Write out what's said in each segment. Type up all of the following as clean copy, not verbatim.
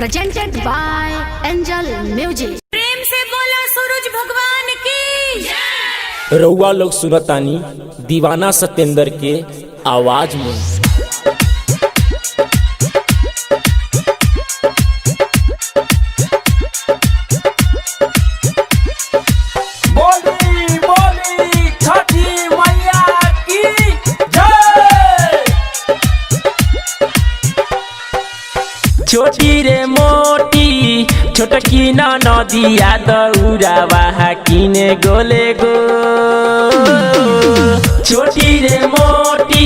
presented by Angel Music। प्रेम से बोला सूरज भगवान की। रउआ लोग सुनतानी दीवाना सत्येंद्र के आवाज में। बोली बोली छठी मैया की जय। छोटी रे मोटी छोटकी नदिया दौड़ावा किने गोले गो। छोटी रे मोटी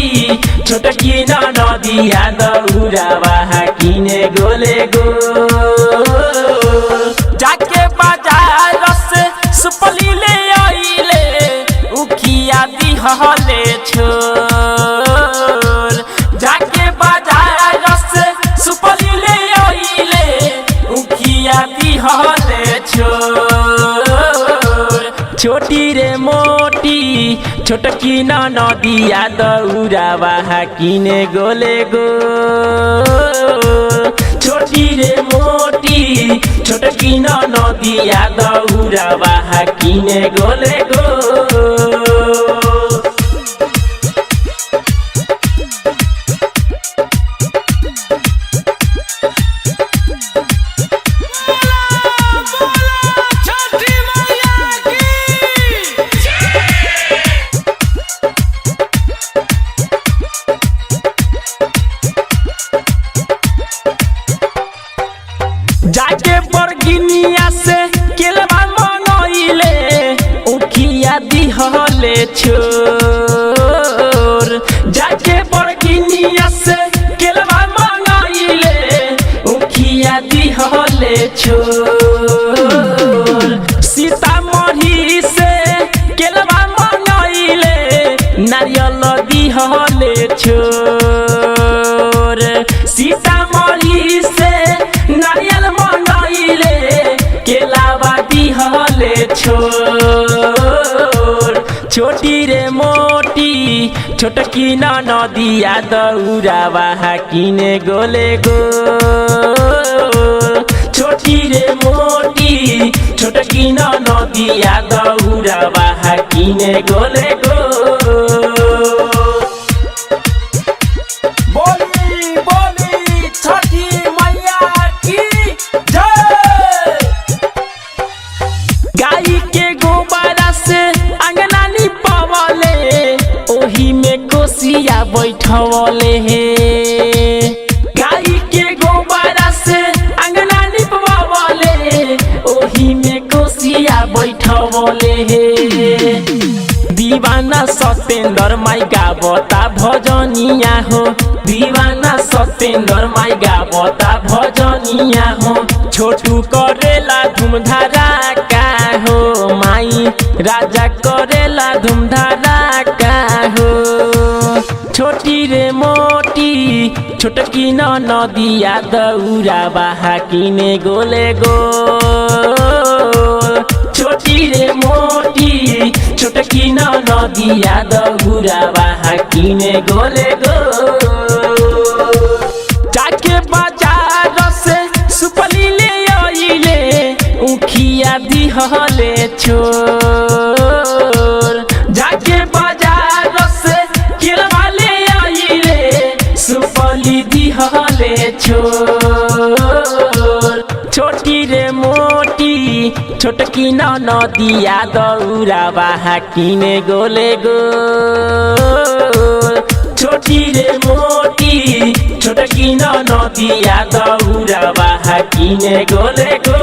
छोटकी नदिया दौड़ावा किने गोले गो। जाके बाजार से सुपली ले आइले उखिया दिहले छोर। जाके बाजार से सुपली ले आइले उखिया दिहले छोर। छोटी रे मोटी छोटकी नदिया दौड़ावा किने गोले गो। छोटी रे मोटी छोटकी नदिया दौड़ावा किने गोले गो। जाके बरगिनिया से केलवा मंगइले उखिया दिहले छोर। जाके बरगिनिया से केलवा मंगइले उखिया दिहले छोर। सीतामढ़ी से केलवा मंगइले नारियल दिहले छोर। सीतामढ़ी से नारियल मंगइले केलावा दिहले छोर। छोटी रे मोटी छोटकी नदिया दौड़ावा किने गोले गो। छोटी रे मोटी छोटकी नदिया दौड़ावा किने गोले गो। बोली बोली छठी मैया की जय। गाई के गोबरा से अंगना निपवले ओही में कोसिया बैठवले हे। गाई के गोबरा से अंगना निपवले ओही में कोसिया बैठवले हे। दीवाना सत्येंद्र माई गावता भजनिया हो। दीवाना सत्येंद्र माई गावता भजनिया हो। छोटू करेला धूमधारा का हो माई राजा करेला धूमधारा का हो। छोटी रे मोटी छोटकी नदिया दौड़ावा किने गोले गो। छोटी रे मोटी छोटकी नदिया दौड़ावा किने गोले गो। जाके बाजार से सुपली ले आइले उखिया दिहले छोर। जाके बाजार से केलवा ले आइले सुपली दिहले छोर। छोटी रे मोटी छोटकी नदिया दौड़ावा किने गोले गो। छोटी रे मोटी छोटकी नदिया दौड़ावा किने गोले गो।